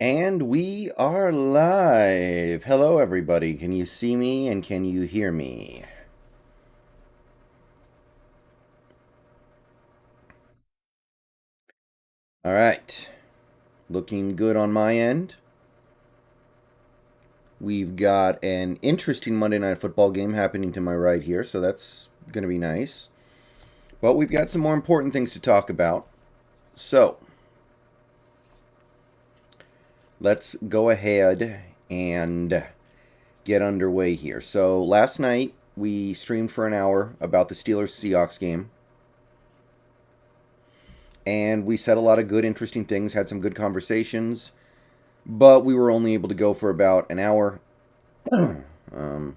And we are live. Hello, everybody. Can you see me and can you hear me? All right. Looking good on my end. We've got an interesting Monday Night Football game happening to my right here, so that's going to be nice. But we've got some more important things to talk about. So, let's go ahead and get underway here. So, last night we streamed for an hour about the Steelers Seahawks game. And we said a lot of good, interesting things, had some good conversations, but we were only able to go for about an hour. um,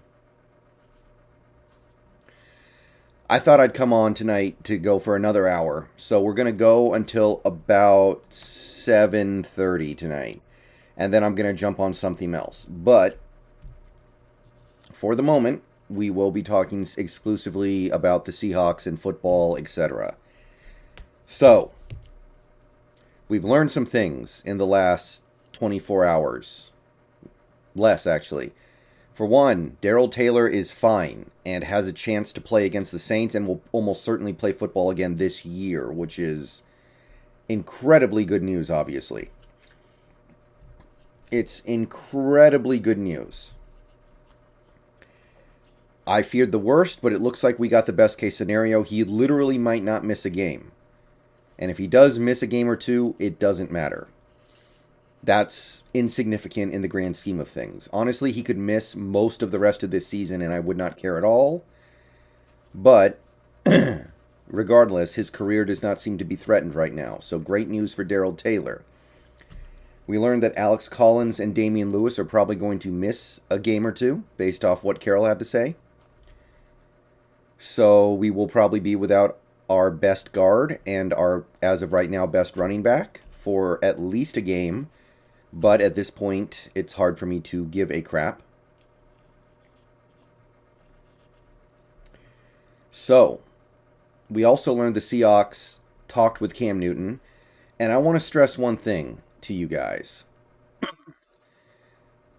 I thought I'd come on tonight to go for another hour, so we're gonna go until about 7:30 tonight, and then I'm gonna jump on something else. But for the moment, we will be talking exclusively about the Seahawks and football, etc. So, we've learned some things in the last 24 hours. Less, actually. For one, Darrell Taylor is fine and has a chance to play against the Saints and will almost certainly play football again this year, which is incredibly good news, obviously. It's incredibly good news. I feared the worst, but it looks like we got the best case scenario. He literally might not miss a game. And if he does miss a game or two, it doesn't matter. That's insignificant in the grand scheme of things. Honestly, he could miss most of the rest of this season and I would not care at all. But regardless, his career does not seem to be threatened right now. So great news for Darrell Taylor. We learned that Alex Collins and Damian Lewis are probably going to miss a game or two based off what Carroll had to say. So we will probably be without our best guard and our, as of right now, best running back for at least a game. But at this point, it's hard for me to give a crap. So, we also learned the Seahawks talked with Cam Newton. And I want to stress one thing to you guys.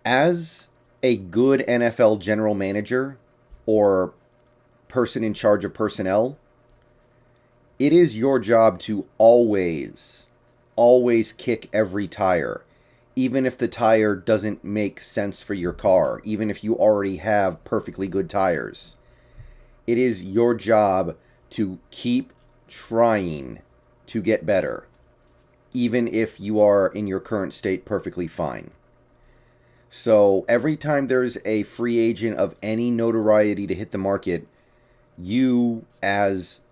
As a good NFL general manager or person in charge of personnel, it is your job to always kick every tire. Even if the tire doesn't make sense for your car, even if you already have perfectly good tires, it is your job to keep trying to get better, even if you are in your current state perfectly fine. So every time there's a free agent of any notoriety to hit the market, you, as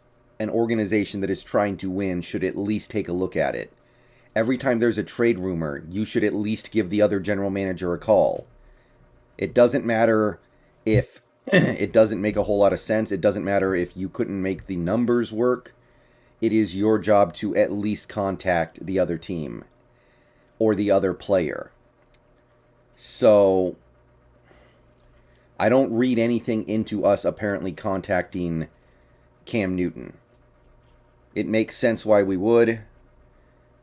an organization that is trying to win, should at least take a look at it. Every time there's a trade rumor, you should at least give the other general manager a call. It doesn't matter if it doesn't make a whole lot of sense. It doesn't matter if you couldn't make the numbers work. It is your job to at least contact the other team or the other player. So I don't read anything into us apparently contacting Cam Newton. It makes sense why we would.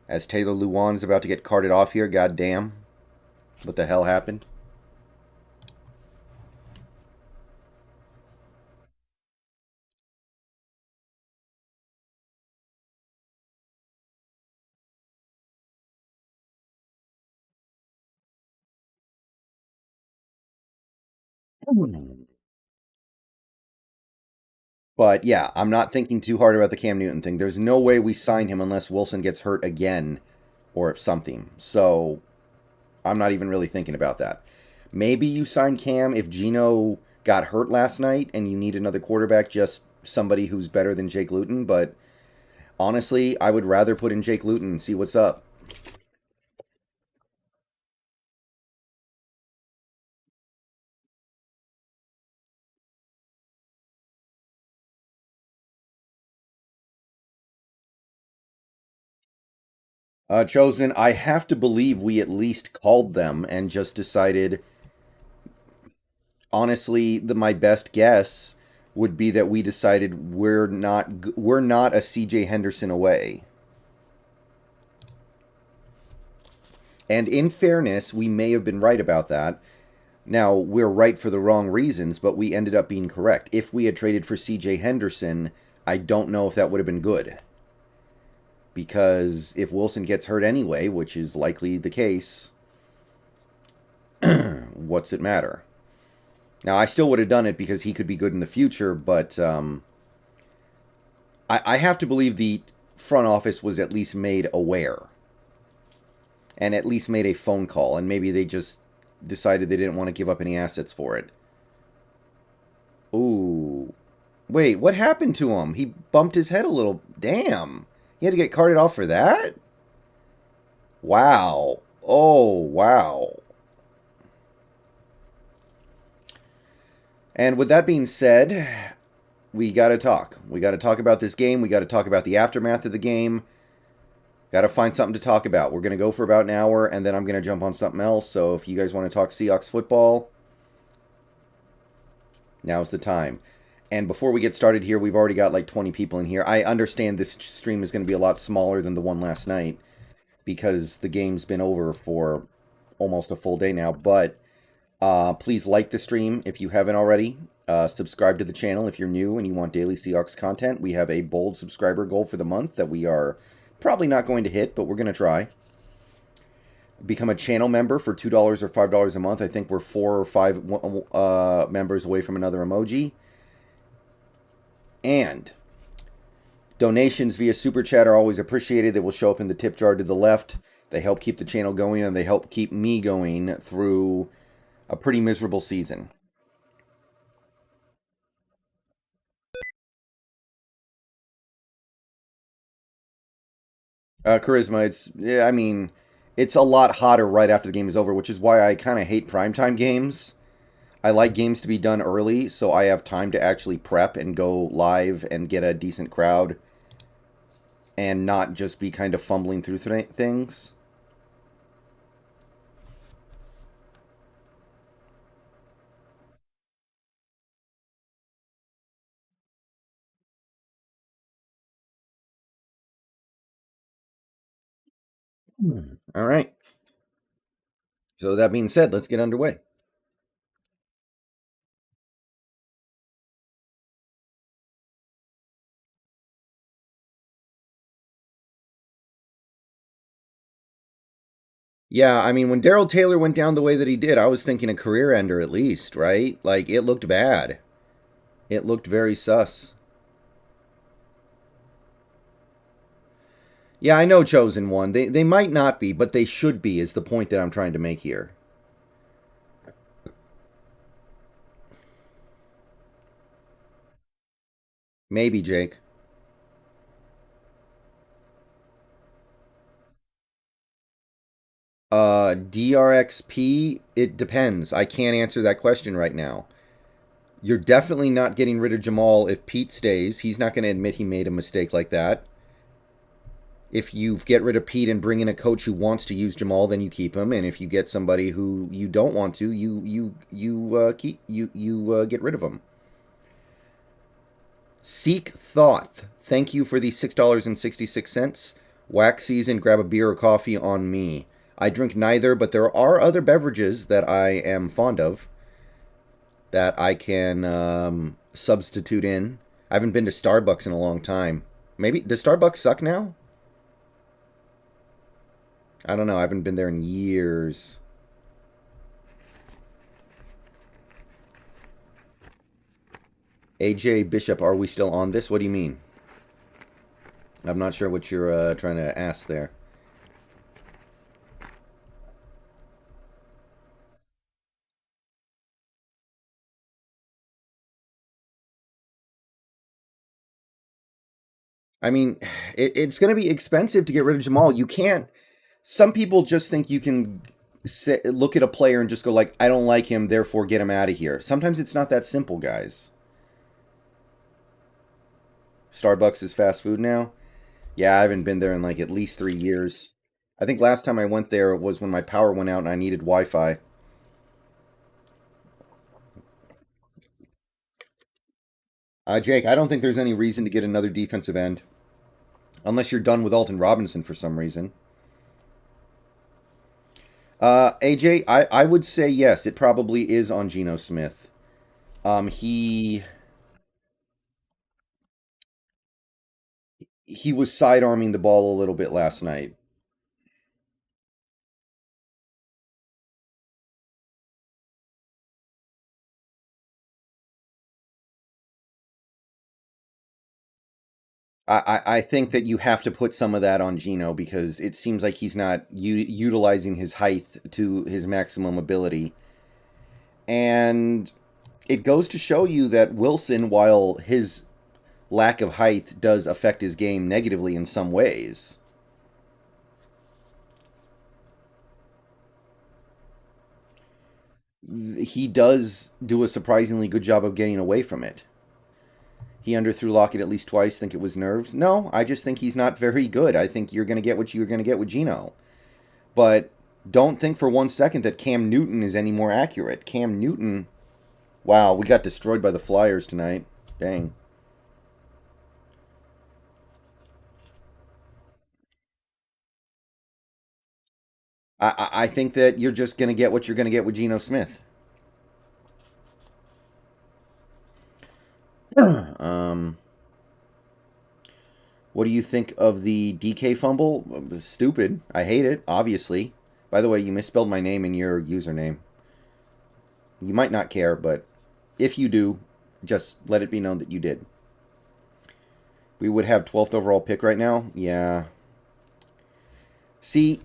As Taylor Lewan's about to get carted off here, goddamn. What the hell happened? But yeah, I'm not thinking too hard about the Cam Newton thing. There's no way we sign him unless Wilson gets hurt again or something. So I'm not even really thinking about that. Maybe you sign Cam if Geno got hurt last night and you need another quarterback, just somebody who's better than Jake Luton. But honestly, I would rather put in Jake Luton and see what's up. Chosen, I have to believe we at least called them and just decided. Honestly, my best guess would be that we decided we're not a CJ Henderson away. And in fairness, we may have been right about that. Now, we're right for the wrong reasons, but we ended up being correct. If we had traded for CJ Henderson, I don't know if that would have been good. Because if Wilson gets hurt anyway, which is likely the case, what's it matter? Now, I still would have done it because he could be good in the future, but I have to believe the front office was at least made aware and at least made a phone call, and maybe they just decided they didn't want to give up any assets for it. Ooh. Wait, what happened to him? He bumped his head a little. Damn. He had to get carted off for that? Wow. Oh, wow. And with that being said, we got to talk. We got to talk about this game. We got to talk about the aftermath of the game. Got to find something to talk about. We're going to go for about an hour, and then I'm going to jump on something else. So if you guys want to talk Seahawks football, now's the time. And before we get started here, we've already got like 20 people in here. I understand this stream is going to be a lot smaller than the one last night because the game's been over for almost a full day now. But please like the stream if you haven't already. Subscribe to the channel if you're new and you want daily Seahawks content. We have a bold subscriber goal for the month that we are probably not going to hit, but we're going to try. Become a channel member for $2 or $5 a month. I think we're 4 or 5 members away from another emoji. And donations via Super Chat are always appreciated. They will show up in the tip jar to the left. They help keep the channel going, and they help keep me going through a pretty miserable season. Charisma, I mean, it's a lot hotter right after the game is over, which is why I kind of hate primetime games. I like games to be done early, so I have time to actually prep and go live and get a decent crowd and not just be kind of fumbling through things. All right. So that being said, let's get underway. Yeah, I mean, when Daryl Taylor went down the way that he did, I was thinking a career ender at least, right? Like, it looked bad. It looked very sus. Yeah, I know Chosen One. They might not be, but they should be, is the point that I'm trying to make here. Maybe, Jake. DRXP, it depends. I can't answer that question right now. You're definitely not getting rid of Jamal if Pete stays. He's not going to admit he made a mistake like that. If you get rid of Pete and bring in a coach who wants to use Jamal, then you keep him. And if you get somebody who you don't want to, you get rid of him. Seek Thought. Thank you for the $6.66. Wax season, grab a beer or coffee on me. I drink neither, but there are other beverages that I am fond of that I can substitute in. I haven't been to Starbucks in a long time. Maybe, does Starbucks suck now? I don't know. I haven't been there in years. AJ Bishop, are we still on this? What do you mean? I'm not sure what you're trying to ask there. I mean, it's going to be expensive to get rid of Jamal. You can't. Some people just think you can look at a player and just go like, I don't like him, therefore get him out of here. Sometimes it's not that simple, guys. Starbucks is fast food now. Yeah, I haven't been there in like at least 3 years. I think last time I went there was when my power went out and I needed Wi-Fi. Jake, I don't think there's any reason to get another defensive end. Unless you're done with Alton Robinson for some reason. AJ, I would say yes. It probably is on Geno Smith. He was sidearming the ball a little bit last night. I think that you have to put some of that on Geno because it seems like he's not utilizing his height to his maximum ability. And it goes to show you that Wilson, while his lack of height does affect his game negatively in some ways, he does do a surprisingly good job of getting away from it. He underthrew Lockett at least twice. Think it was nerves? No, I just think he's not very good. I think you're going to get what you're going to get with Geno. But don't think for one second that Cam Newton is any more accurate. Cam Newton, wow, we got destroyed by the Flyers tonight. Dang. I think that you're just going to get what you're going to get with Geno Smith. um, what do you think of the DK fumble? Stupid. I hate it, obviously. By the way, you misspelled my name in your username. You might not care, but if you do, just let it be known that you did. We would have 12th overall pick right now. Yeah. See,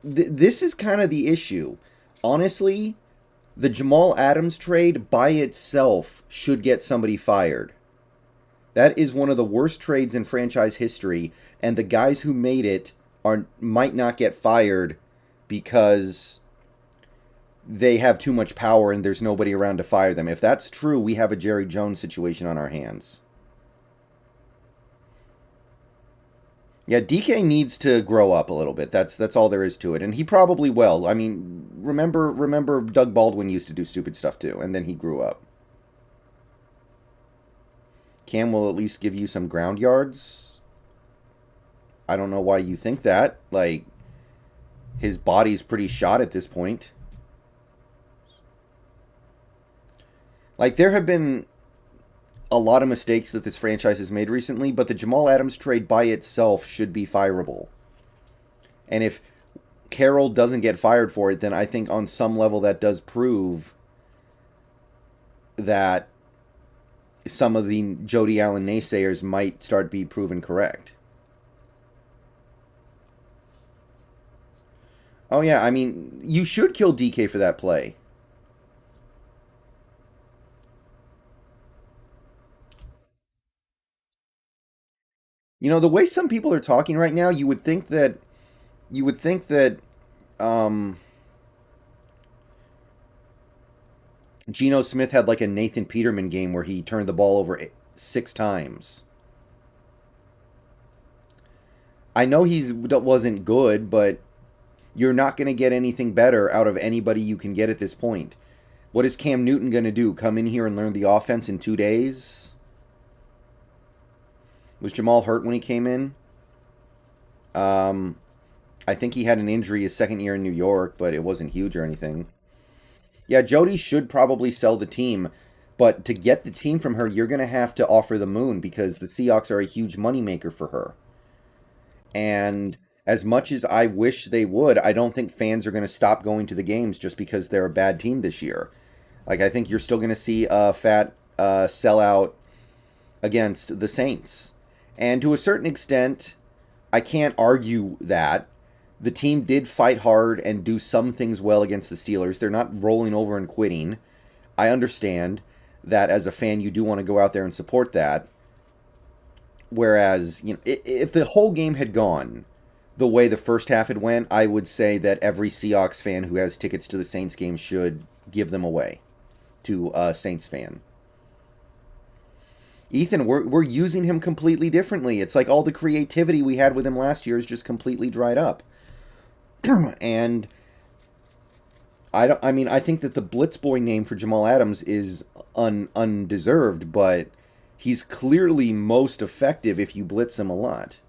this is kind of the issue. Honestly, the Jamal Adams trade by itself should get somebody fired. That is one of the worst trades in franchise history, and the guys who made it are might not get fired because they have too much power and there's nobody around to fire them. If that's true, we have a Jerry Jones situation on our hands. Yeah, DK needs to grow up a little bit. That's all there is to it, and he probably will. I mean, remember Doug Baldwin used to do stupid stuff too, and then he grew up. Cam will at least give you some ground yards. I don't know why you think that. Like, his body's pretty shot at this point. Like, there have been a lot of mistakes that this franchise has made recently, but the Jamal Adams trade by itself should be fireable. And if Carroll doesn't get fired for it, then I think on some level that does prove that some of the Jody Allen naysayers might start be proven correct. Oh yeah, I mean, you should kill DK for that play. You know, the way some people are talking right now, you would think that um Geno Smith had like a Nathan Peterman game where he turned the ball over 6 times. I know he wasn't good, but you're not going to get anything better out of anybody you can get at this point. What is Cam Newton going to do? Come in here and learn the offense in 2 days? Was Jamal hurt when he came in? Um, I think he had an injury his second year in New York, but it wasn't huge or anything. Yeah, Jody should probably sell the team, but to get the team from her, you're going to have to offer the moon because the Seahawks are a huge moneymaker for her. And as much as I wish they would, I don't think fans are going to stop going to the games just because they're a bad team this year. Like, I think you're still going to see a fat sellout against the Saints. And to a certain extent, I can't argue that. The team did fight hard and do some things well against the Steelers. They're not rolling over and quitting. I understand that as a fan, you do want to go out there and support that. Whereas, you know, if the whole game had gone the way the first half had went, I would say that every Seahawks fan who has tickets to the Saints game should give them away to a Saints fan. Ethan, we're using him completely differently. It's like all the creativity we had with him last year is just completely dried up. And I think that the Blitz Boy name for Jamal Adams is undeserved, but he's clearly most effective if you blitz him a lot.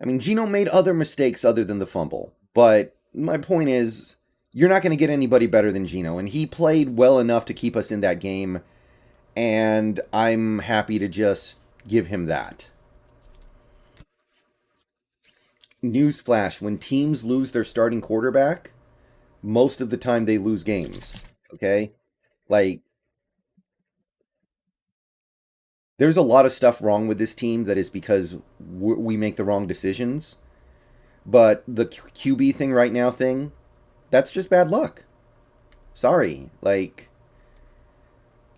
I mean, Geno made other mistakes other than the fumble, but my point is, you're not going to get anybody better than Geno, and he played well enough to keep us in that game, and I'm happy to just give him that. Newsflash: when teams lose their starting quarterback, most of the time they lose games. Okay? Like, there's a lot of stuff wrong with this team that is because we make the wrong decisions. But the QB thing right now that's just bad luck. Sorry. Like,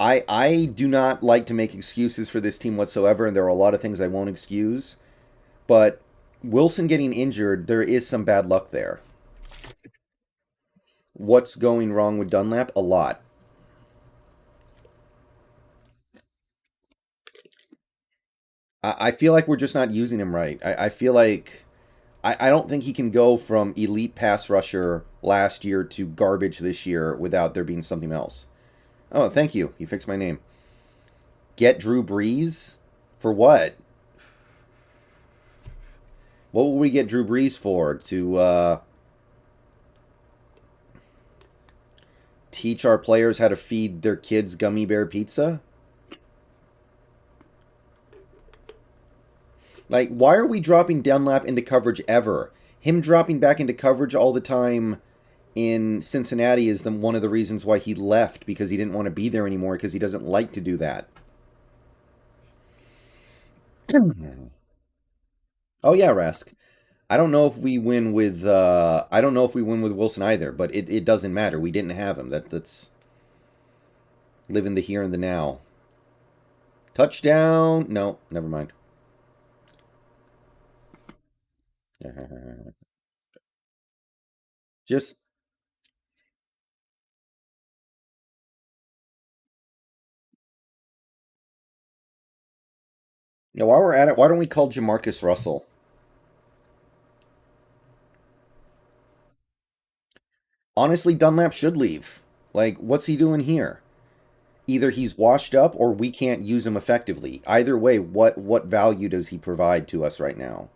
I do not like to make excuses for this team whatsoever, and there are a lot of things I won't excuse. But Wilson getting injured, there is some bad luck there. What's going wrong with Dunlap? A lot. I feel like we're just not using him right. I feel like I don't think he can go from elite pass rusher last year to garbage this year without there being something else. Oh, thank you. You fixed my name. Get Drew Brees? For what? What will we get Drew Brees for? To teach our players how to feed their kids gummy bear pizza? Like, why are we dropping Dunlap into coverage ever? Him dropping back into coverage all the time in Cincinnati is one of the reasons why he left, because he didn't want to be there anymore, because he doesn't like to do that. Oh yeah, Rask. I don't know if we win with I don't know if we win with Wilson either, but it doesn't matter. We didn't have him. That's live in the here and the now. Touchdown. No, never mind. Just while we're at it, why don't we call Jamarcus Russell? Honestly, Dunlap should leave. Like, what's he doing here? Either he's washed up or we can't use him effectively. Either way, what value does he provide to us right now?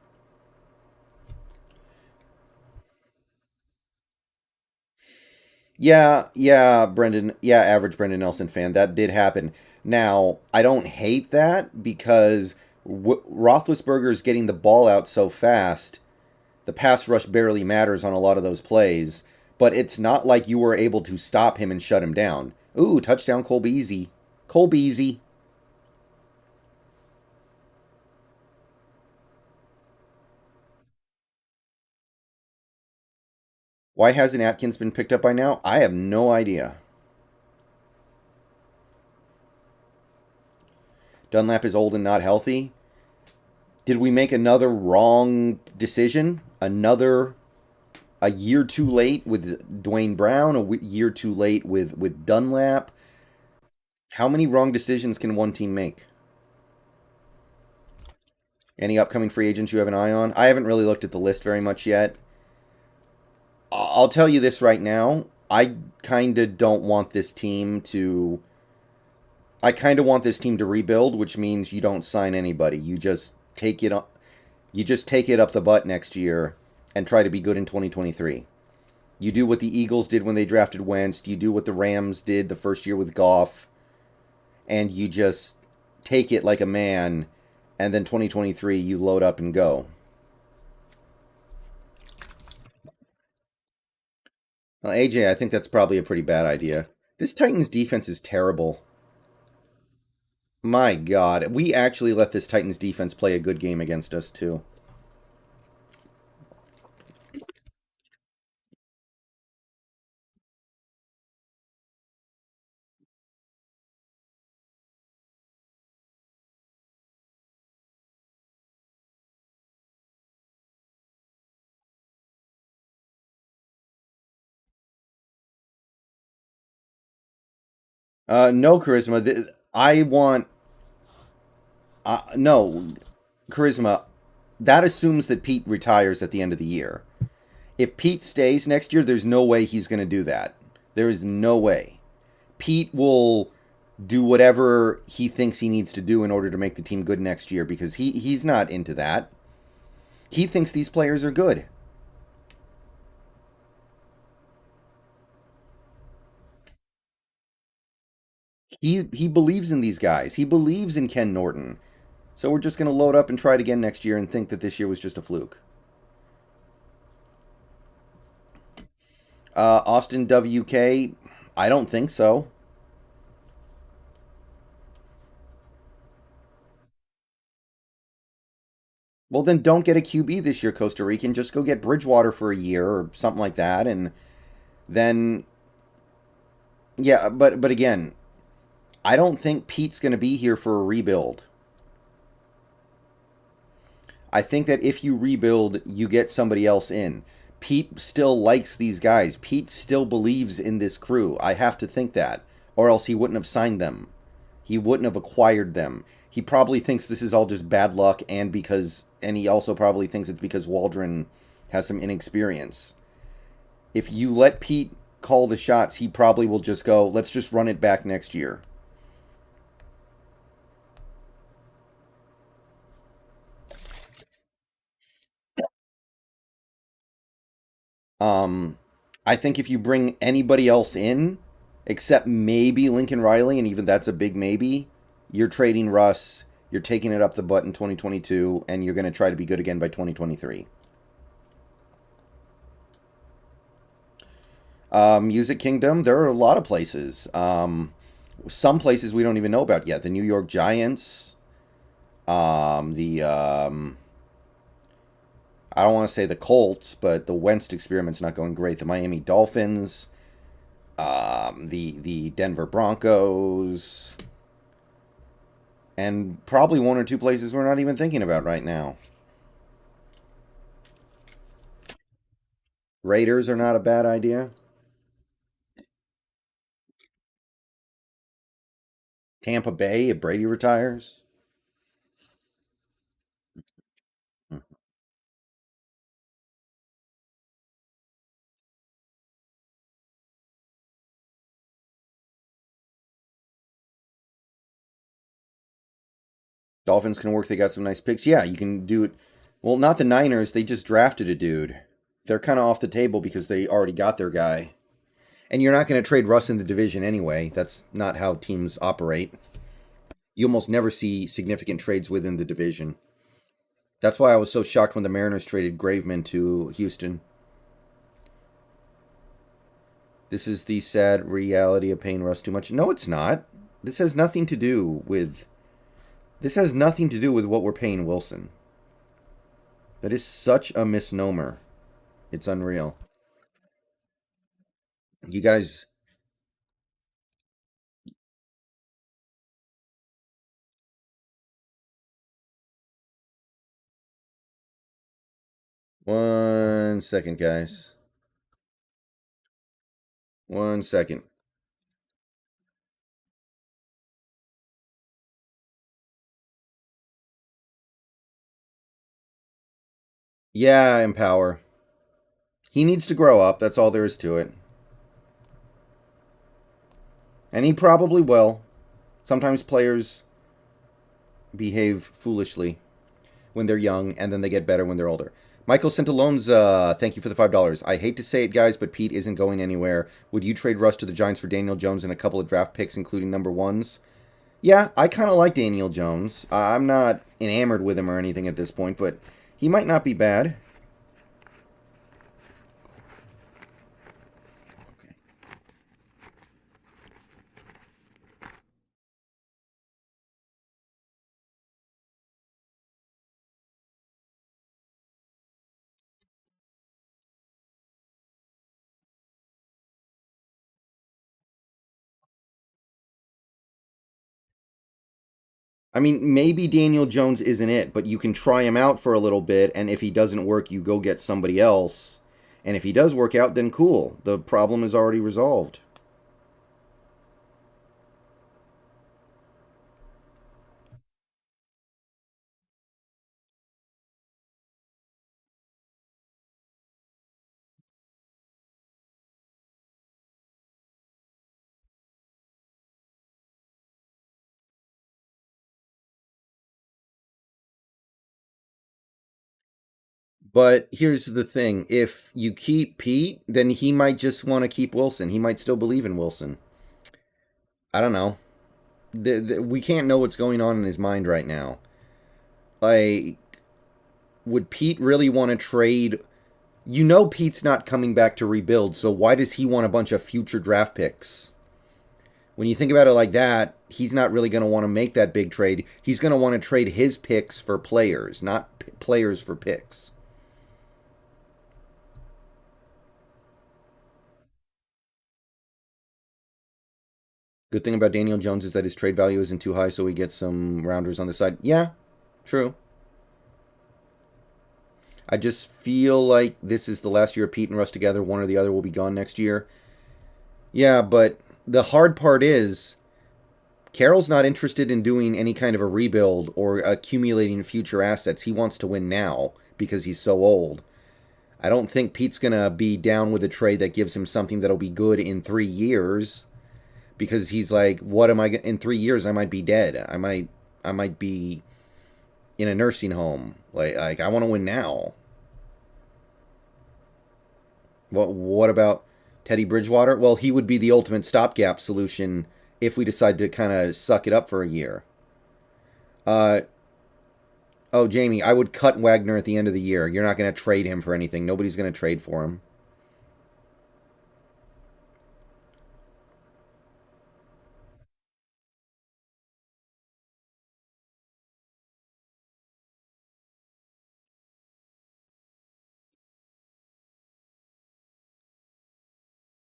Yeah, Brendon. Yeah, average Brendon Nelson fan. That did happen. Now, I don't hate that because Roethlisberger's getting the ball out so fast. The pass rush barely matters on a lot of those plays, but it's not like you were able to stop him and shut him down. Ooh, touchdown, Cole Beasley. Cole Beasley. Why hasn't Atkins been picked up by now? I have no idea. Dunlap is old and not healthy. Did we make another wrong decision? A year too late with Dwayne Brown, year too late with Dunlap. How many wrong decisions can one team make? Any upcoming free agents you have an eye on? I haven't really looked at the list very much yet. I'll tell you this right now. I kind of don't want this team to. I kind of want this team to rebuild, which means you don't sign anybody. You just take it up. You just take it up the butt next year and try to be good in 2023. You do what the Eagles did when they drafted Wentz. You do what the Rams did the first year with Goff. And you just take it like a man. And then 2023, you load up and go. Well, AJ, I think that's probably a pretty bad idea. This Titans defense is terrible. My God. We actually let this Titans defense play a good game against us, too. No, Charisma. I want. No, Charisma. That assumes that Pete retires at the end of the year. If Pete stays next year, there's no way he's going to do that. There is no way. Pete will do whatever he thinks he needs to do in order to make the team good next year because he's not into that. He thinks these players are good. He believes in these guys. He believes in Ken Norton. So we're just going to load up and try it again next year and think that this year was just a fluke. Austin WK, I don't think so. Well, then don't get a QB this year, Costa Rican. Just go get Bridgewater for a year or something like that, and then yeah. But again, I don't think Pete's going to be here for a rebuild. I think that if you rebuild, you get somebody else in. Pete still likes these guys. Pete still believes in this crew. I have to think that, or else he wouldn't have signed them. He wouldn't have acquired them. He probably thinks this is all just bad luck, and he also probably thinks it's because Waldron has some inexperience. If you let Pete call the shots, he probably will just go, let's just run it back next year. Um, I think if you bring anybody else in, except maybe Lincoln Riley, and even that's a big maybe, you're trading Russ, you're taking it up the butt in 2022, and you're going to try to be good again by 2023. Music Kingdom, there are a lot of places. Some places we don't even know about yet. The New York Giants, the I don't want to say the Colts, but the Wentz experiment's not going great. The Miami Dolphins, the Denver Broncos, and probably one or two places we're not even thinking about right now. Raiders are not a bad idea. Tampa Bay if Brady retires. Dolphins can work. They got some nice picks. Yeah, you can do it. Well, not the Niners. They just drafted a dude. They're kind of off the table because they already got their guy. And you're not going to trade Russ in the division anyway. That's not how teams operate. You almost never see significant trades within the division. That's why I was so shocked when the Mariners traded Graveman to Houston. This is the sad reality of paying Russ too much. No, it's not. This has nothing to do with. This has nothing to do with what we're paying Wilson. That is such a misnomer. It's unreal. You guys, 1 second, guys. 1 second. Yeah, empower. He needs to grow up. That's all there is to it. And he probably will. Sometimes players behave foolishly when they're young, and then they get better when they're older. Michael Centalonza, thank you for the $5. I hate to say it, guys, but Pete isn't going anywhere. Would you trade Russ to the Giants for Daniel Jones and a couple of draft picks, including number ones? Yeah, I kind of like Daniel Jones. I'm not enamored with him or anything at this point, but he might not be bad. Okay. I mean, maybe Daniel Jones isn't it, but you can try him out for a little bit, and if he doesn't work, you go get somebody else. And if he does work out, then cool. The problem is already resolved. But here's the thing. If you keep Pete, then he might just want to keep Wilson. He might still believe in Wilson. I don't know. We can't know what's going on in his mind right now. Like, would Pete really want to trade? You know Pete's not coming back to rebuild, so why does he want a bunch of future draft picks? When you think about it like that, he's not really going to want to make that big trade. He's going to want to trade his picks for players, not players for picks. Good thing about Daniel Jones is that his trade value isn't too high, so we get some rounders on the side. Yeah, true. I just feel like this is the last year of Pete and Russ together. One or the other will be gone next year. Yeah, but the hard part is Carroll's not interested in doing any kind of a rebuild or accumulating future assets. He wants to win now because he's so old. I don't think Pete's going to be down with a trade that gives him something that'll be good in 3 years because he's like, what am I in 3 years? I might be dead. I might be in a nursing home. Like I want to win now. What about Teddy Bridgewater? Well, he would be the ultimate stopgap solution if we decide to kind of suck it up for a year. Uh, oh, Jamie, I would cut Wagner at the end of the year. You're not going to trade him for anything. Nobody's going to trade for him.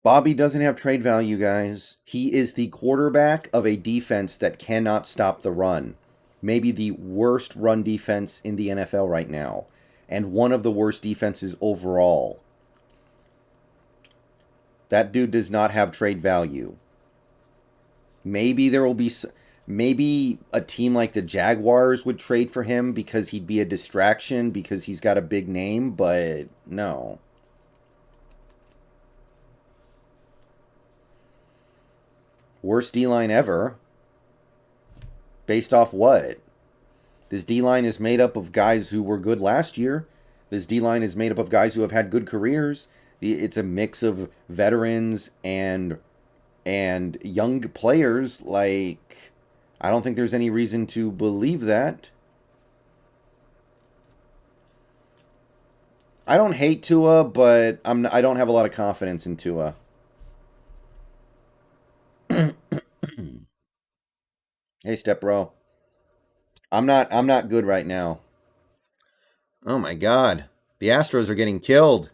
Bobby doesn't have trade value, guys. He is the quarterback of a defense that cannot stop the run. Maybe the worst run defense in the NFL right now, and one of the worst defenses overall. That dude does not have trade value. Maybe there will be maybe a team like the Jaguars would trade for him because he'd be a distraction because he's got a big name, but no. Worst D-line ever. Based off what? This D-line is made up of guys who were good last year. This D-line is made up of guys who have had good careers. It's a mix of veterans and young players. Like, I don't think there's any reason to believe that. I don't hate Tua, but I don't have a lot of confidence in Tua. Hey, step bro. I'm not good right now. Oh my god. The Astros are getting killed.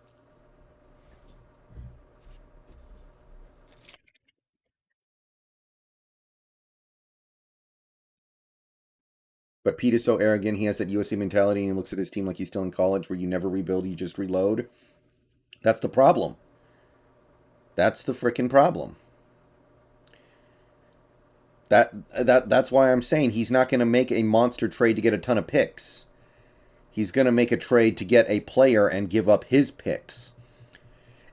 But Pete is so arrogant. He has that USC mentality and he looks at his team like he's still in college where you never rebuild, you just reload. That's the problem. That's the freaking problem. That's why I'm saying he's not going to make a monster trade to get a ton of picks. He's going to make a trade to get a player and give up his picks.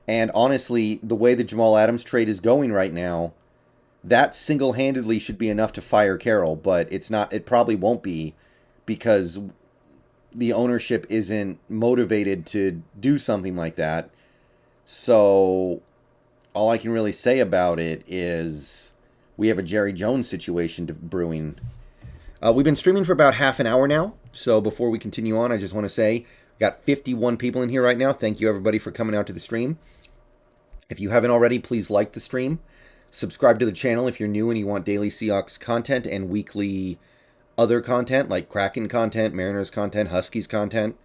And honestly, the way the Jamal Adams trade is going right now, that single-handedly should be enough to fire Carroll, but it's not. It probably won't be because the ownership isn't motivated to do something like that. So all I can really say about it is we have a Jerry Jones situation brewing. We've been streaming for about half an hour now. So before we continue on, I just want to say we got 51 people in here right now. Thank you, everybody, for coming out to the stream. If you haven't already, please like the stream. Subscribe to the channel if you're new and you want daily Seahawks content and weekly other content like Kraken content, Mariners content, Huskies content.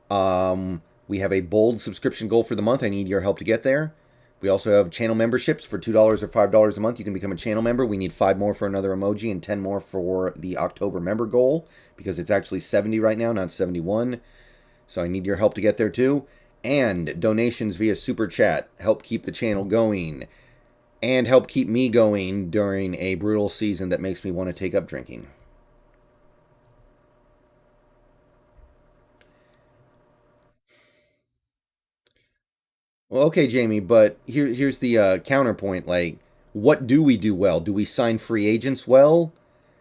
We have a bold subscription goal for the month. I need your help to get there. We also have channel memberships for $2 or $5 a month. You can become a channel member. We need 5 more for another emoji and 10 more for the October member goal because it's actually 70 right now, not 71. So I need your help to get there too. And donations via Super Chat help keep the channel going and help keep me going during a brutal season that makes me want to take up drinking. Well, okay, Jamie, but here's the counterpoint. Like, what do we do well? Do we sign free agents well?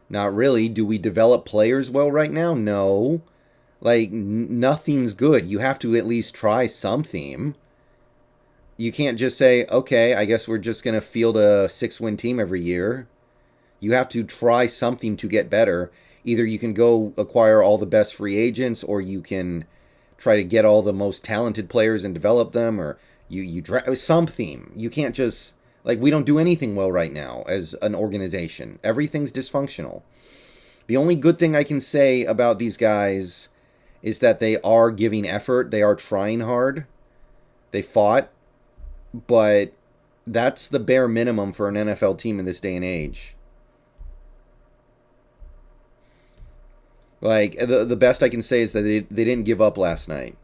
Not really. Do we develop players well right now? No. Like, nothing's good. You have to at least try some theme. You can't just say, okay, I guess we're just going to field a 6-win team every year. You have to try something to get better. Either you can go acquire all the best free agents, or you can try to get all the most talented players and develop them, or you try some theme. You can't just, like, we don't do anything well right now as an organization. Everything's dysfunctional. The only good thing I can say about these guys is that they are giving effort. They are trying hard. They fought, but that's the bare minimum for an NFL team in this day and age. Like, the best I can say is that they didn't give up last night.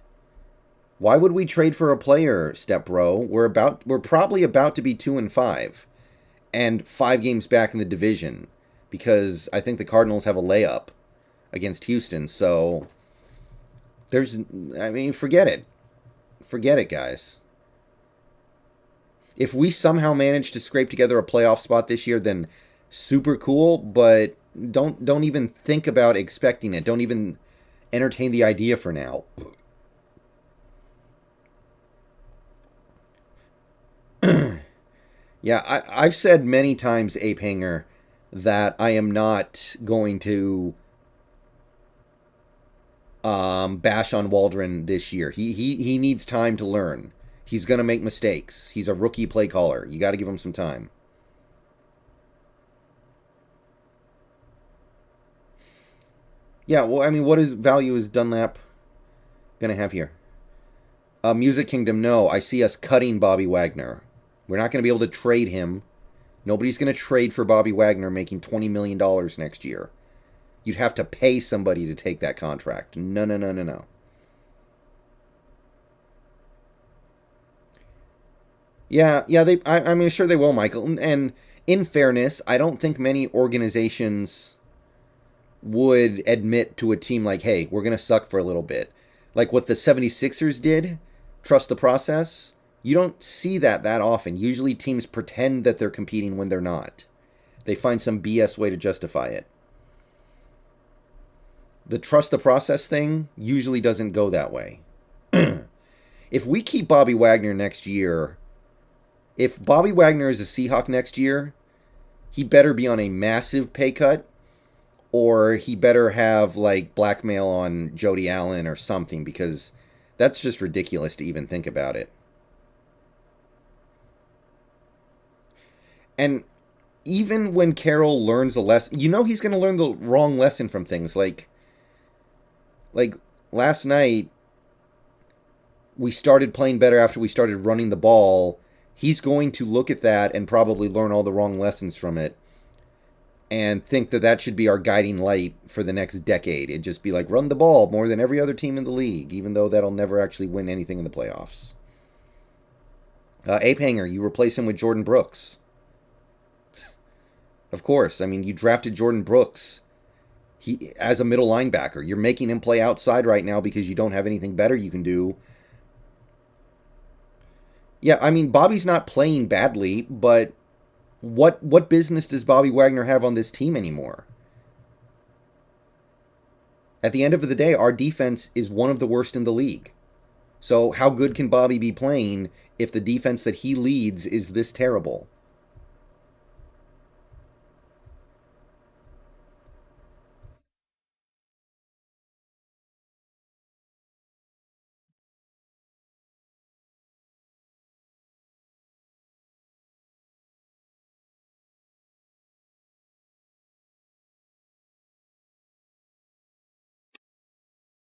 Why would we trade for a player, Step Bro? We're probably about to be 2-5 and 5 games back in the division, because I think the Cardinals have a layup against Houston. So forget it. Forget it, guys. If we somehow manage to scrape together a playoff spot this year, then super cool, but don't even think about expecting it. Don't even entertain the idea for now. Yeah, I've said many times, Ape Hanger, that I am not going to bash on Waldron this year. He needs time to learn. He's going to make mistakes. He's a rookie play caller. You got to give him some time. Yeah, well, I mean, what is value is Dunlap going to have here? Music Kingdom, no. I see us cutting Bobby Wagner. We're not going to be able to trade him. Nobody's going to trade for Bobby Wagner making $20 million next year. You'd have to pay somebody to take that contract. No, no, no, no, no. Yeah. I mean, sure they will, Michael. And in fairness, I don't think many organizations would admit to a team like, hey, we're going to suck for a little bit. Like what the 76ers did, trust the process. You don't see that often. Usually teams pretend that they're competing when they're not. They find some BS way to justify it. The trust the process thing usually doesn't go that way. If we keep Bobby Wagner next year, if Bobby Wagner is a Seahawk next year, he better be on a massive pay cut, or he better have like blackmail on Jody Allen or something, because that's just ridiculous to even think about it. And even when Carroll learns a lesson, he's going to learn the wrong lesson from things like last night we started playing better after we started running the ball. He's going to look at that and probably learn all the wrong lessons from it and think that should be our guiding light for the next decade. It'd just be like, run the ball more than every other team in the league, even though that'll never actually win anything in the playoffs. Ape Hanger, you replace him with Jordan Brooks. Of course. I mean, you drafted Jordan Brooks as a middle linebacker. You're making him play outside right now because you don't have anything better you can do. Yeah, I mean, Bobby's not playing badly, but what business does Bobby Wagner have on this team anymore? At the end of the day, our defense is one of the worst in the league. So how good can Bobby be playing if the defense that he leads is this terrible?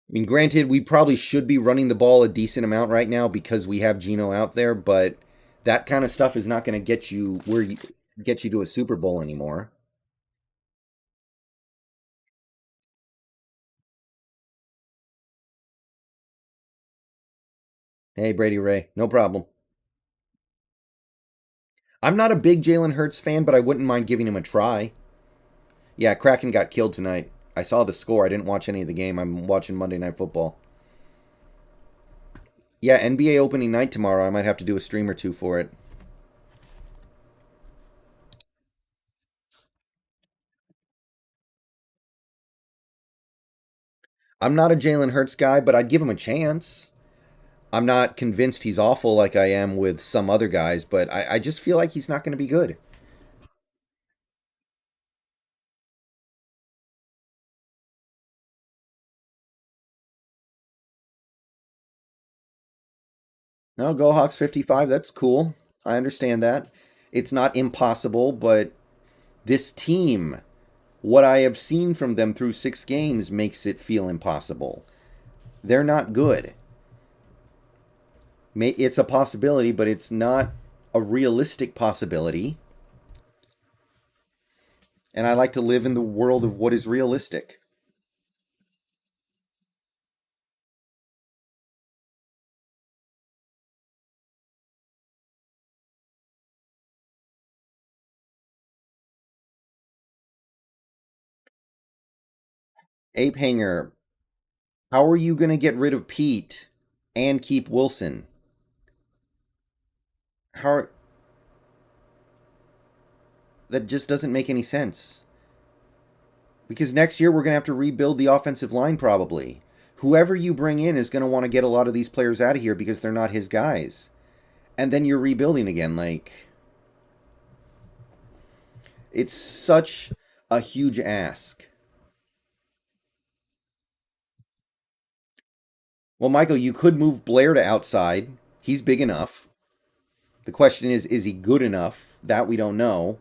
I mean, granted, we probably should be running the ball a decent amount right now because we have Geno out there, but that kind of stuff is not going to get you to a Super Bowl anymore. Hey, Brady Ray, no problem. I'm not a big Jalen Hurts fan, but I wouldn't mind giving him a try. Yeah, Kraken got killed tonight. I saw the score. I didn't watch any of the game. I'm watching Monday Night Football. Yeah, NBA opening night tomorrow. I might have to do a stream or two for it. I'm not a Jalen Hurts guy, but I'd give him a chance. I'm not convinced he's awful like I am with some other guys, but I just feel like he's not going to be good. No, go Hawks 55. That's cool. I understand that. It's not impossible, but this team, what I have seen from them through 6 games, makes it feel impossible. They're not good. It's a possibility, but it's not a realistic possibility. And I like to live in the world of what is realistic. Ape Hanger, how are you going to get rid of Pete and keep Wilson? How that just doesn't make any sense. Because next year we're going to have to rebuild the offensive line probably. Whoever you bring in is going to want to get a lot of these players out of here because they're not his guys. And then you're rebuilding again. Like, it's such a huge ask. Well, Michael, you could move Blair to outside. He's big enough. The question is he good enough? That we don't know.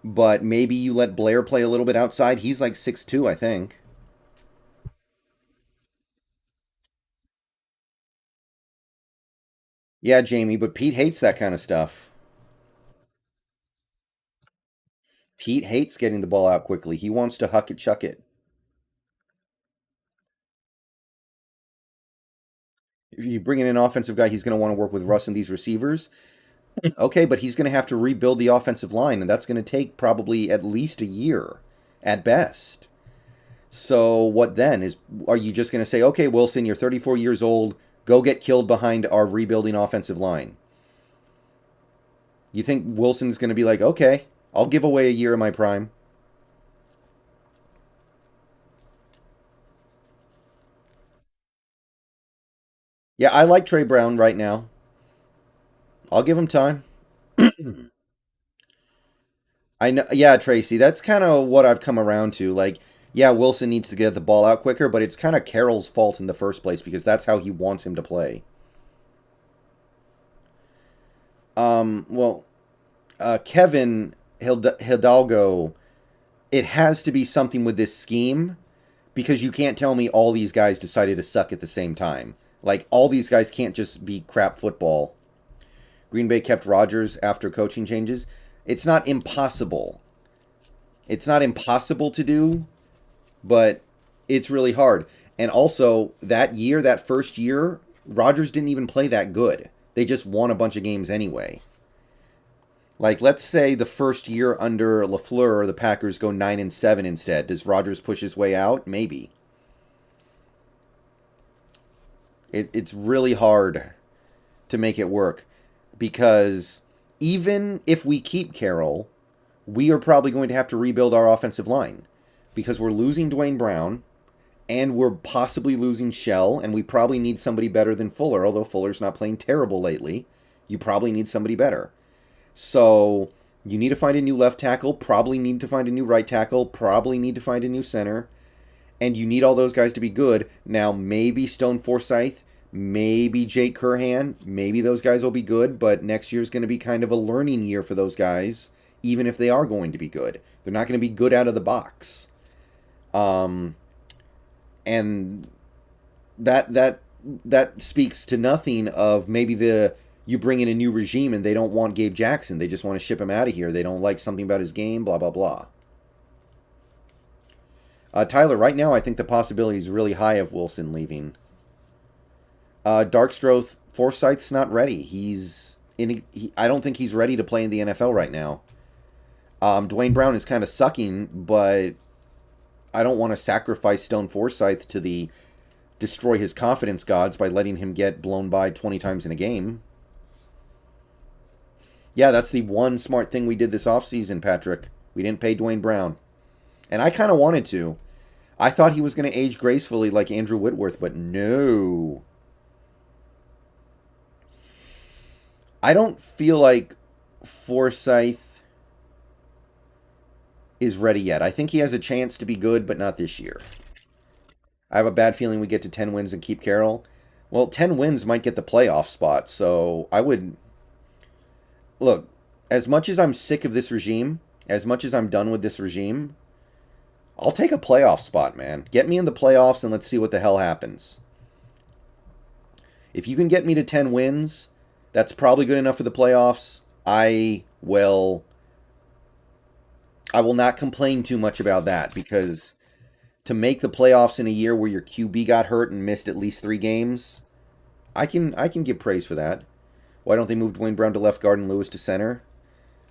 But maybe you let Blair play a little bit outside. He's like 6'2", I think. Yeah, Jamie, but Pete hates that kind of stuff. Pete hates getting the ball out quickly. He wants to huck it, chuck it. If you bring in an offensive guy, he's going to want to work with Russ and these receivers. Okay, but he's going to have to rebuild the offensive line, and that's going to take probably at least a year at best. So what then? Are you just going to say, okay, Wilson, you're 34 years old, go get killed behind our rebuilding offensive line? You think Wilson's going to be like, okay, I'll give away a year of my prime? Yeah, I like Trey Brown right now. I'll give him time. I know. Yeah, Tracy, that's kind of what I've come around to. Like, yeah, Wilson needs to get the ball out quicker, but it's kind of Carroll's fault in the first place because that's how he wants him to play. Well, Kevin Hidalgo, it has to be something with this scheme because you can't tell me all these guys decided to suck at the same time. Like, all these guys can't just be crap football. Green Bay kept Rodgers after coaching changes. It's not impossible. It's not impossible to do, but it's really hard. And also, that year, that first year, Rodgers didn't even play that good. They just won a bunch of games anyway. Like, let's say the first year under LaFleur, the Packers go 9-7 instead. Does Rodgers push his way out? Maybe. It's really hard to make it work because even if we keep Carroll, we are probably going to have to rebuild our offensive line because we're losing Dwayne Brown and we're possibly losing Shell, and we probably need somebody better than Fuller, although Fuller's not playing terrible lately. You probably need somebody better. So you need to find a new left tackle, probably need to find a new right tackle, probably need to find a new center, and you need all those guys to be good. Now, maybe Stone Forsythe, maybe Jake Curhan, maybe those guys will be good, but next year's going to be kind of a learning year for those guys, even if they are going to be good. They're not going to be good out of the box. Um, and that speaks to nothing of maybe you bring in a new regime and they don't want Gabe Jackson. They just want to ship him out of here. They don't like something about his game, blah, blah, blah. Tyler, right now I think the possibility is really high of Wilson leaving. Darkstroth Forsythe's not ready. I don't think he's ready to play in the NFL right now. Dwayne Brown is kind of sucking, but I don't want to sacrifice Stone Forsythe to the destroy his confidence gods by letting him get blown by 20 times in a game. Yeah, that's the one smart thing we did this offseason, Patrick. We didn't pay Dwayne Brown. And I kind of wanted to. I thought he was going to age gracefully like Andrew Whitworth, but no. I don't feel like Forsyth is ready yet. I think he has a chance to be good, but not this year. I have a bad feeling we get to 10 wins and keep Carroll. Well, 10 wins might get the playoff spot, so I would. Look, as much as I'm sick of this regime, as much as I'm done with this regime, I'll take a playoff spot, man. Get me in the playoffs and let's see what the hell happens. If you can get me to 10 wins, that's probably good enough for the playoffs. I will not complain too much about that because to make the playoffs in a year where your QB got hurt and missed at least 3 games, I can give praise for that. Why don't they move Dwayne Brown to left guard and Lewis to center?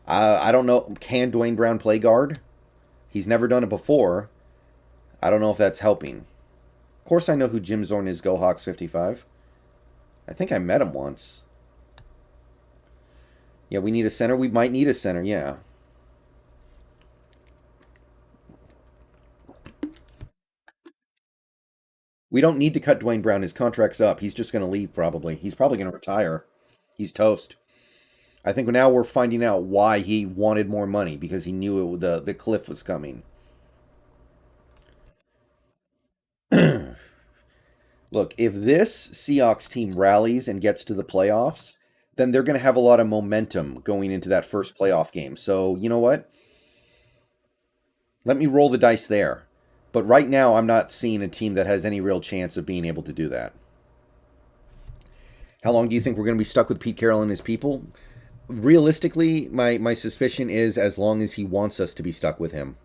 I don't know. Can Dwayne Brown play guard? He's never done it before. I don't know if that's helping. Of course I know who Jim Zorn is, Go Hawks 55. I think I met him once. Yeah, we need a center. We might need a center, yeah. We don't need to cut Dwayne Brown. His contract's up. He's just going to leave probably. He's probably going to retire. He's toast. I think now we're finding out why he wanted more money because he knew the cliff was coming. Look, if this Seahawks team rallies and gets to the playoffs, then they're going to have a lot of momentum going into that first playoff game. So, you know what? Let me roll the dice there. But right now, I'm not seeing a team that has any real chance of being able to do that. How long do you think we're going to be stuck with Pete Carroll and his people? Realistically, my suspicion is as long as he wants us to be stuck with him.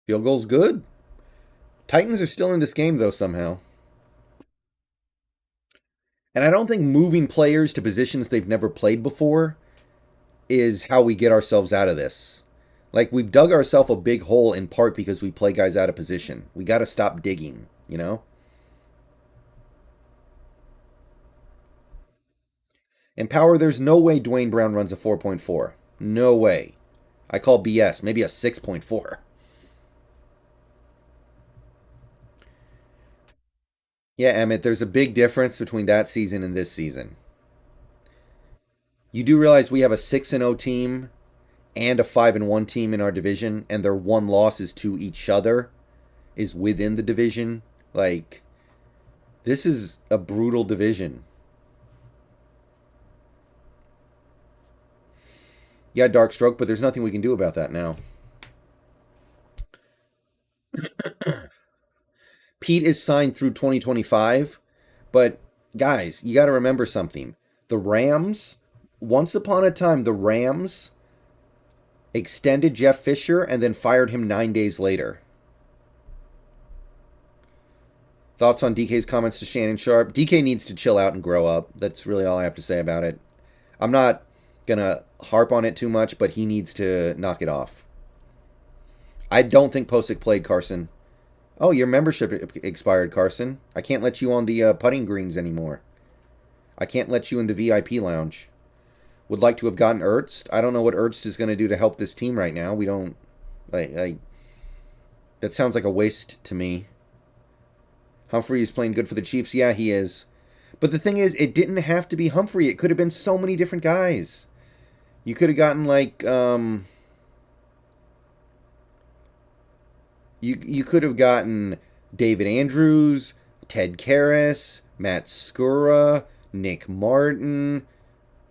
Field goal's good. Titans are still in this game, though, somehow. And I don't think moving players to positions they've never played before is how we get ourselves out of this. Like, we've dug ourselves a big hole in part because we play guys out of position. We got to stop digging, you know? In power, there's no way Dwayne Brown runs a 4.4. No way. I call BS. Maybe a 6.4. Yeah, Emmett, there's a big difference between that season and this season. You do realize we have a 6-0 team and a 5-1 team in our division, and their one loss is to each other, is within the division. Like, this is a brutal division. Yeah, dark stroke, but there's nothing we can do about that now. Pete is signed through 2025, but guys, you got to remember something. The Rams, once upon a time, the Rams extended Jeff Fisher and then fired him 9 days later. Thoughts on DK's comments to Shannon Sharp? DK needs to chill out and grow up. That's really all I have to say about it. I'm not going to harp on it too much, but he needs to knock it off. I don't think Posick played, Carson. Oh, your membership expired, Carson. I can't let you on the putting greens anymore. I can't let you in the VIP lounge. Would like to have gotten Ertz. I don't know what Ertz is going to do to help this team right now. We don't... that sounds like a waste to me. Humphrey is playing good for the Chiefs. Yeah, he is. But the thing is, it didn't have to be Humphrey. It could have been so many different guys. You could have gotten, like... You could have gotten David Andrews, Ted Karras, Matt Skura, Nick Martin.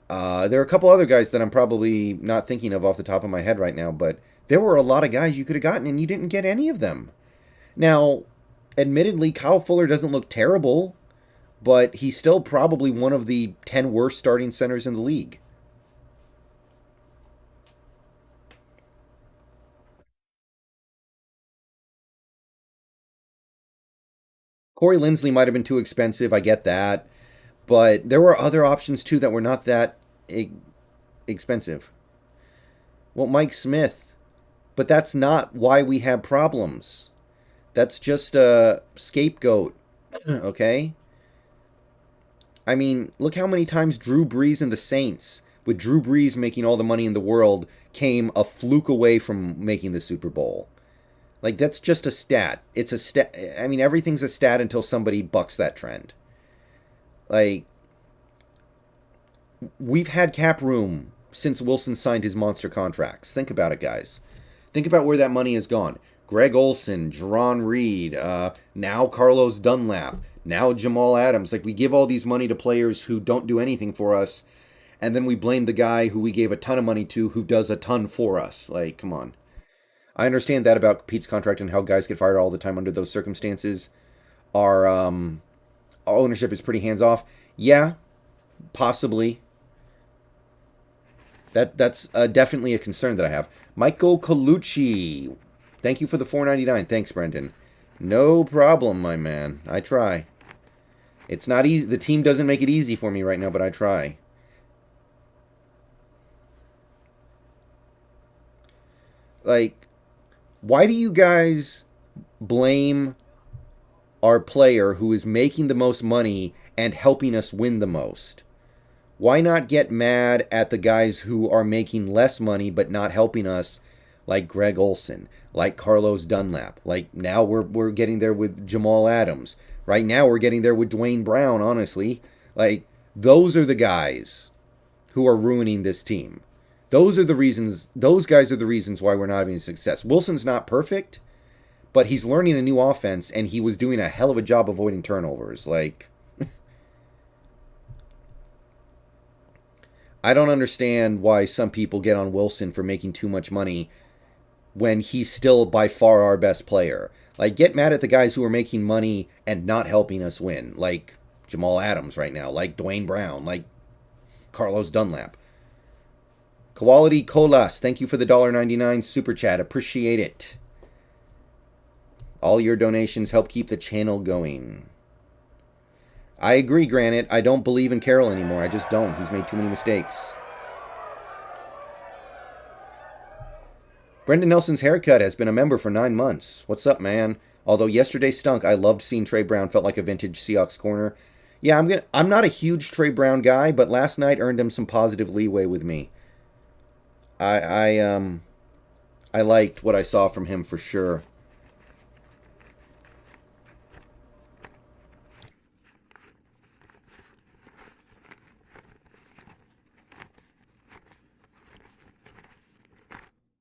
There are a couple other guys that I'm probably not thinking of off the top of my head right now, but there were a lot of guys you could have gotten, and you didn't get any of them. Now, admittedly, Kyle Fuller doesn't look terrible, but he's still probably one of the 10 worst starting centers in the league. Corey Linsley might have been too expensive, I get that. But there were other options too that were not that expensive. Well, Mike Smith. But that's not why we have problems. That's just a scapegoat, okay? I mean, look how many times Drew Brees and the Saints with Drew Brees making all the money in the world, came a fluke away from making the Super Bowl. Like, that's just a stat. It's a stat. I mean, everything's a stat until somebody bucks that trend. Like, we've had cap room since Wilson signed his monster contracts. Think about it, guys. Think about where that money has gone. Greg Olson, Jerron Reed, now Carlos Dunlap, now Jamal Adams. Like, we give all these money to players who don't do anything for us, and then we blame the guy who we gave a ton of money to who does a ton for us. Like, come on. I understand that about Pete's contract and how guys get fired all the time under those circumstances. Our ownership is pretty hands off. Yeah, possibly. That's definitely a concern that I have. Michael Colucci, thank you for the 4.99. Thanks, Brendon. No problem, my man. I try. It's not easy. The team doesn't make it easy for me right now, but I try. Like, why do you guys blame our player who is making the most money and helping us win the most? Why not get mad at the guys who are making less money but not helping us, like Greg Olson, like Carlos Dunlap, like now we're getting there with Jamal Adams. Right now we're getting there with Dwayne Brown, honestly. Like, those are the guys who are ruining this team. Those guys are the reasons why we're not having success. Wilson's not perfect, but he's learning a new offense and he was doing a hell of a job avoiding turnovers. Like, I don't understand why some people get on Wilson for making too much money when he's still by far our best player. Like, get mad at the guys who are making money and not helping us win, like Jamal Adams right now, like Dwayne Brown, like Carlos Dunlap. Quality Colas, thank you for the $1.99 super chat. Appreciate it. All your donations help keep the channel going. I agree, Granite. I don't believe in Carroll anymore. I just don't. He's made too many mistakes. Brendan Nelson's haircut has been a member for 9 months. What's up, man? Although yesterday stunk, I loved seeing Trey Brown. Felt like a vintage Seahawks corner. Yeah, I'm not a huge Trey Brown guy, but last night earned him some positive leeway with me. I liked what I saw from him for sure.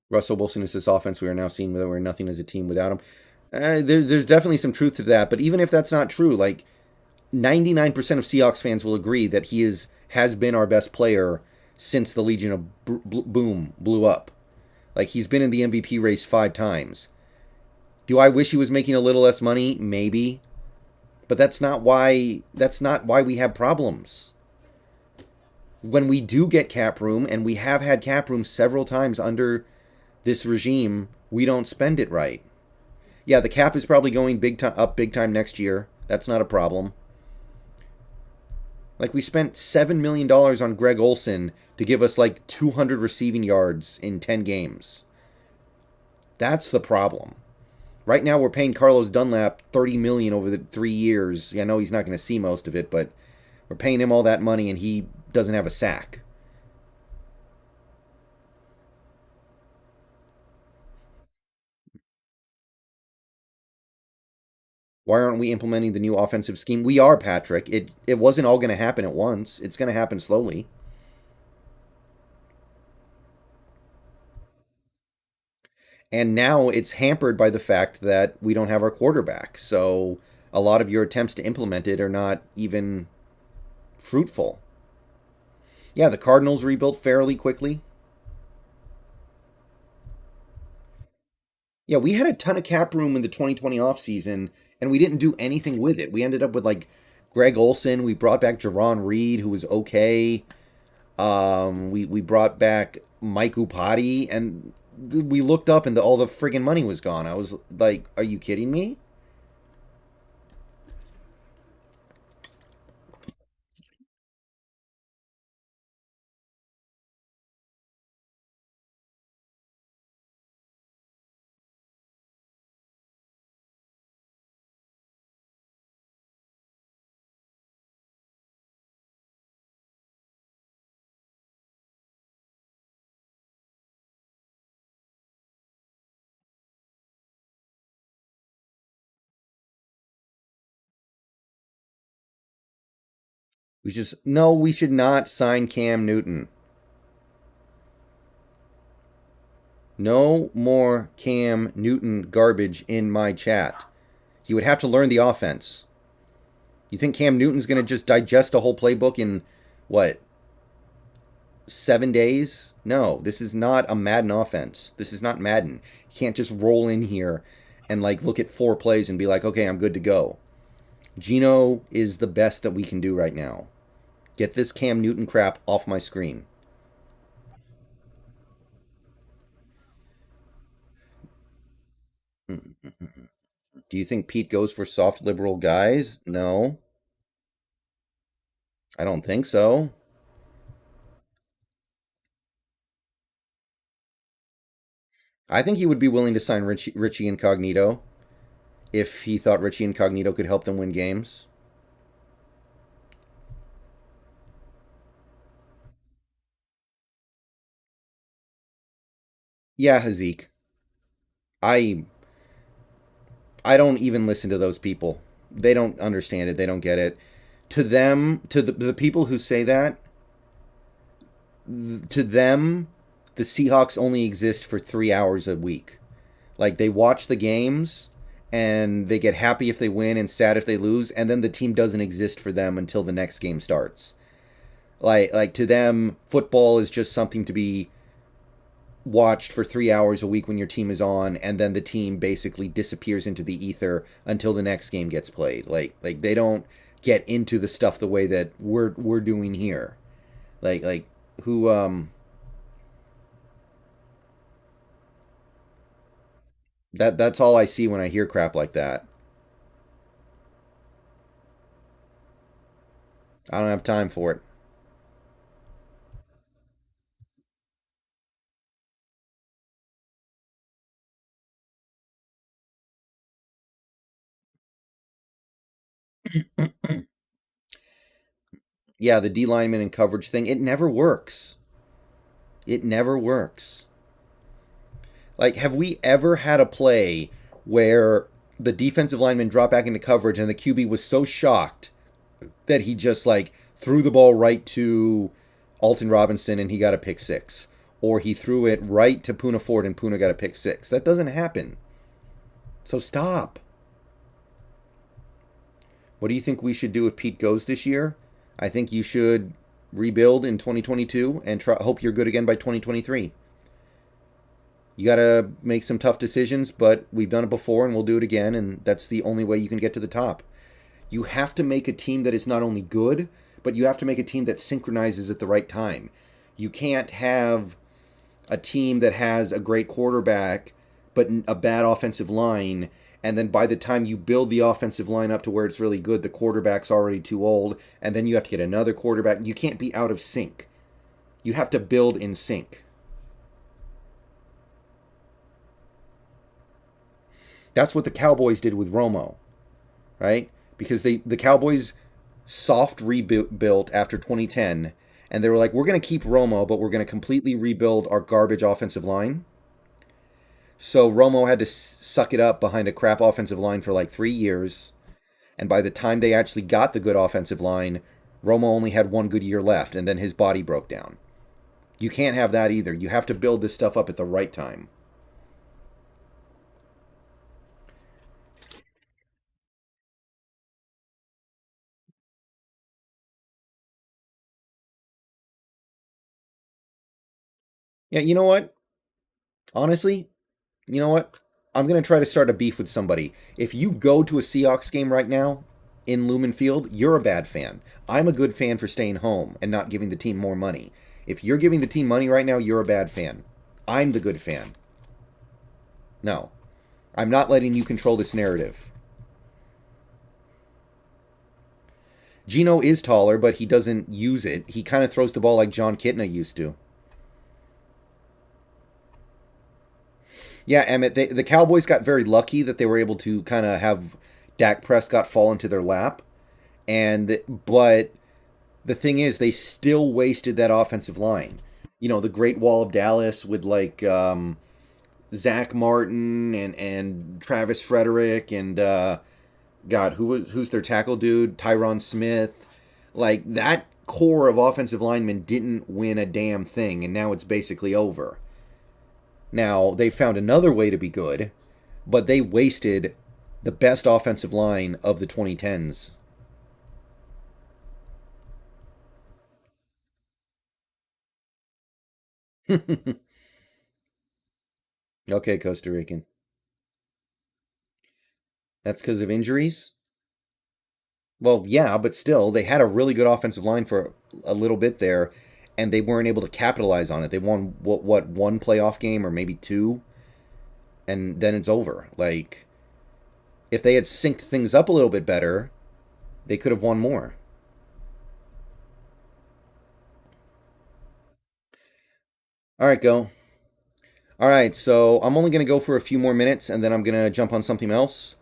Russell Wilson is this offense. We are now seeing that we're nothing as a team without him. There's definitely some truth to that, but even if that's not true, like 99% of Seahawks fans will agree that has been our best player since the Legion of Boom blew up. Like, he's been in the MVP race 5 times. Do I wish he was making a little less money? Maybe. But that's not why we have problems. When we do get cap room, and we have had cap room several times under this regime, we don't spend it right. Yeah, the cap is probably going up big time next year. That's not a problem. Like, we spent $7 million on Greg Olson to give us like 200 receiving yards in 10 games. That's the problem. Right now we're paying Carlos Dunlap $30 million over the 3 years. I know he's not going to see most of it, but we're paying him all that money and he doesn't have a sack. Why aren't we implementing the new offensive scheme? We are, Patrick. It wasn't all going to happen at once. It's going to happen slowly. And now it's hampered by the fact that we don't have our quarterback. So a lot of your attempts to implement it are not even fruitful. Yeah, the Cardinals rebuilt fairly quickly. Yeah, we had a ton of cap room in the 2020 offseason, and we didn't do anything with it. We ended up with like Greg Olson. We brought back Jerron Reed, who was okay. We brought back Mike Upati, and we looked up and all the friggin' money was gone. I was like, are you kidding me? we should not sign Cam Newton. No more Cam Newton garbage in my chat. He would have to learn the offense. You think Cam Newton's going to just digest a whole playbook in, what, 7 days? No, this is not a Madden offense. This is not Madden. You can't just roll in here and like look at 4 plays and be like, okay, I'm good to go. Geno is the best that we can do right now. Get this Cam Newton crap off my screen. Do you think Pete goes for soft liberal guys? No, I don't think so. I think he would be willing to sign Richie Incognito if he thought Richie Incognito could help them win games. Yeah, Hazik. I I don't even listen to those people. They don't understand it. They don't get it. To them, to the people who say that, to them, the Seahawks only exist for 3 hours a week. Like they watch the games and they get happy if they win and sad if they lose, and then the team doesn't exist for them until the next game starts. Like to them, football is just something to be watched for 3 hours a week when your team is on, and then the team basically disappears into the ether until the next game gets played. Like they don't get into the stuff the way that we're doing here. Like who that's all I see when I hear crap like that. I don't have time for it. Yeah, the D lineman and coverage thing, it never works. It never works. Like, have we ever had a play where the defensive lineman dropped back into coverage and the QB was so shocked that he just like threw the ball right to Alton Robinson and he got a pick six? Or he threw it right to Puna Ford and Puna got a pick six. That doesn't happen. So stop. What do you think we should do if Pete goes this year? I think you should rebuild in 2022 and hope you're good again by 2023. You got to make some tough decisions, but we've done it before and we'll do it again, and that's the only way you can get to the top. You have to make a team that is not only good, but you have to make a team that synchronizes at the right time. You can't have a team that has a great quarterback but a bad offensive line, and then by the time you build the offensive line up to where it's really good, the quarterback's already too old, and then you have to get another quarterback. You can't be out of sync. You have to build in sync. That's what the Cowboys did with Romo, right? Because the Cowboys soft rebuilt after 2010, and they were like, we're going to keep Romo, but we're going to completely rebuild our garbage offensive line. So Romo had to suck it up behind a crap offensive line for like 3 years. And by the time they actually got the good offensive line, Romo only had 1 good year left, and then his body broke down. You can't have that either. You have to build this stuff up at the right time. Yeah, you know what? Honestly, you know what? I'm going to try to start a beef with somebody. If you go to a Seahawks game right now in Lumen Field, you're a bad fan. I'm a good fan for staying home and not giving the team more money. If you're giving the team money right now, you're a bad fan. I'm the good fan. No, I'm not letting you control this narrative. Geno is taller, but he doesn't use it. He kind of throws the ball like John Kitna used to. Yeah, Emmett, the Cowboys got very lucky that they were able to kind of have Dak Prescott fall into their lap. But the thing is, they still wasted that offensive line. You know, the Great Wall of Dallas with like Zach Martin and Travis Frederick and God, who's their tackle dude? Tyron Smith. Like, that core of offensive linemen didn't win a damn thing, and now it's basically over. Now, they found another way to be good, but they wasted the best offensive line of the 2010s. Okay, Costa Rican. That's because of injuries? Well, yeah, but still, they had a really good offensive line for a little bit there, and they weren't able to capitalize on it. They won, what one playoff game or maybe two, and then it's over. Like, if they had synced things up a little bit better, they could have won more. All right, go. All right, so I'm only going to go for a few more minutes, and then I'm going to jump on something else.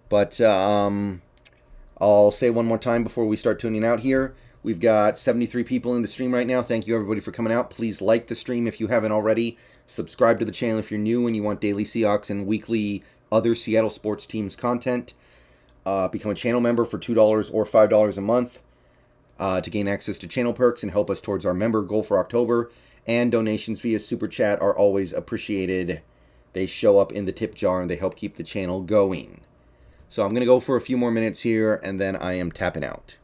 But I'll say one more time before we start tuning out here. We've got 73 people in the stream right now. Thank you, everybody, for coming out. Please like the stream if you haven't already. Subscribe to the channel if you're new and you want daily Seahawks and weekly other Seattle sports teams content. Become a channel member for $2 or $5 a month to gain access to channel perks and help us towards our member goal for October. And donations via Super Chat are always appreciated. They show up in the tip jar and they help keep the channel going. So I'm going to go for a few more minutes here, and then I am tapping out.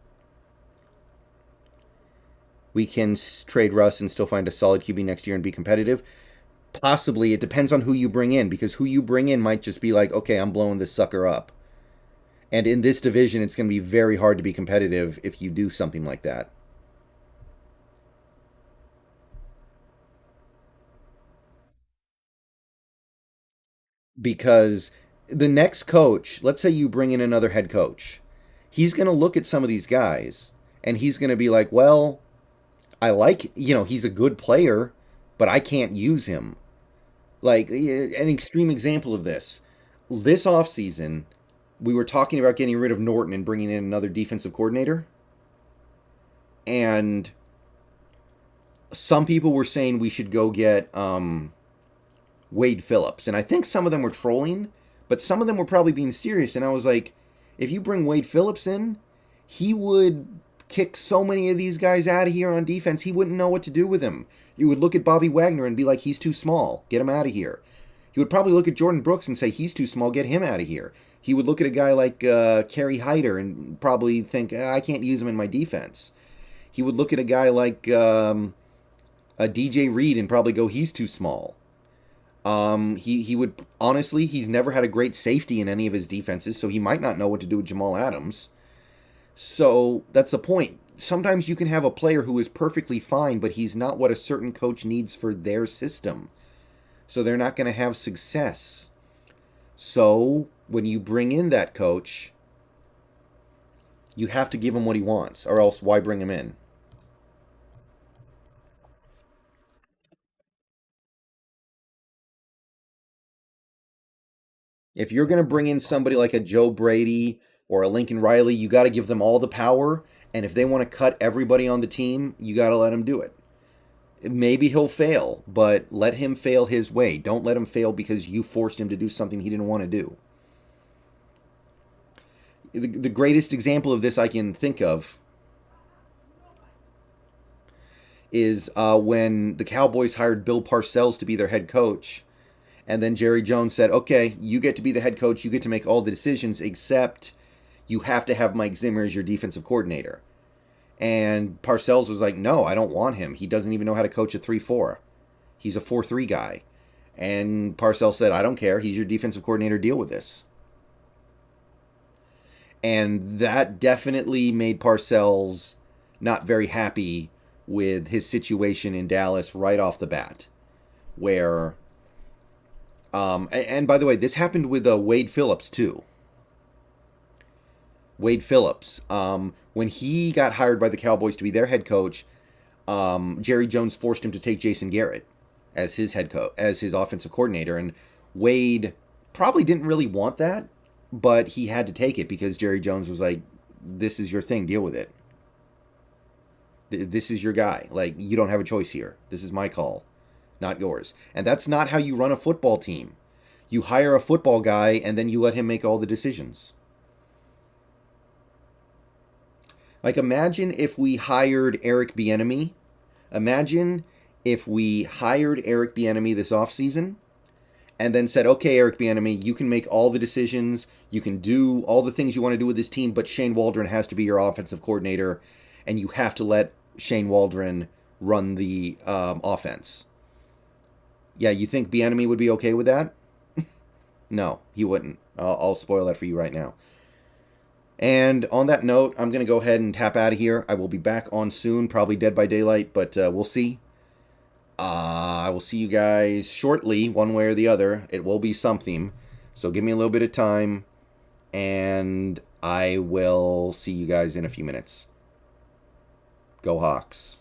We can trade Russ and still find a solid QB next year and be competitive. Possibly. It depends on who you bring in, because who you bring in might just be like, okay, I'm blowing this sucker up. And in this division, it's going to be very hard to be competitive if you do something like that. Because the next coach, let's say you bring in another head coach, he's going to look at some of these guys and he's going to be like, well, I like, he's a good player, but I can't use him. Like, an extreme example of this offseason, we were talking about getting rid of Norton and bringing in another defensive coordinator. And some people were saying we should go get Wade Phillips. And I think some of them were trolling, but some of them were probably being serious. And I was like, if you bring Wade Phillips in, he would kick so many of these guys out of here on defense, he wouldn't know what to do with him. You would look at Bobby Wagner and be like, he's too small, get him out of here. He would probably look at Jordan Brooks and say, he's too small, get him out of here. He would look at a guy like Kerry Hyder and probably think, I can't use him in my defense. He would look at a guy like a DJ Reed and probably go, he's too small. He would, honestly, he's never had a great safety in any of his defenses, so he might not know what to do with Jamal Adams. So that's the point. Sometimes you can have a player who is perfectly fine, but he's not what a certain coach needs for their system. So they're not going to have success. So when you bring in that coach, you have to give him what he wants, or else why bring him in? If you're going to bring in somebody like a Joe Brady or a Lincoln Riley, you got to give them all the power. And if they want to cut everybody on the team, you got to let them do it. Maybe he'll fail, but let him fail his way. Don't let him fail because you forced him to do something he didn't want to do. The greatest example of this I can think of is when the Cowboys hired Bill Parcells to be their head coach. And then Jerry Jones said, okay, you get to be the head coach. You get to make all the decisions, except you have to have Mike Zimmer as your defensive coordinator. And Parcells was like, no, I don't want him. He doesn't even know how to coach a 3-4. He's a 4-3 guy. And Parcells said, I don't care. He's your defensive coordinator. Deal with this. And that definitely made Parcells not very happy with his situation in Dallas right off the bat. Where, and by the way, this happened with Wade Phillips too. Wade Phillips, when he got hired by the Cowboys to be their head coach, Jerry Jones forced him to take Jason Garrett as his head coach, as his offensive coordinator, and Wade probably didn't really want that, but he had to take it because Jerry Jones was like, "This is your thing, deal with it. This is your guy. Like, you don't have a choice here. This is my call, not yours." And that's not how you run a football team. You hire a football guy and then you let him make all the decisions. Like, imagine if we hired Eric Bieniemy. Imagine if we hired Eric Bieniemy this offseason and then said, okay, Eric Bieniemy, you can make all the decisions. You can do all the things you want to do with this team, but Shane Waldron has to be your offensive coordinator, and you have to let Shane Waldron run the offense. Yeah, you think Bieniemy would be okay with that? No, he wouldn't. I'll spoil that for you right now. And on that note, I'm going to go ahead and tap out of here. I will be back on soon, probably Dead by Daylight, but we'll see. I will see you guys shortly, one way or the other. It will be something. So give me a little bit of time, and I will see you guys in a few minutes. Go Hawks.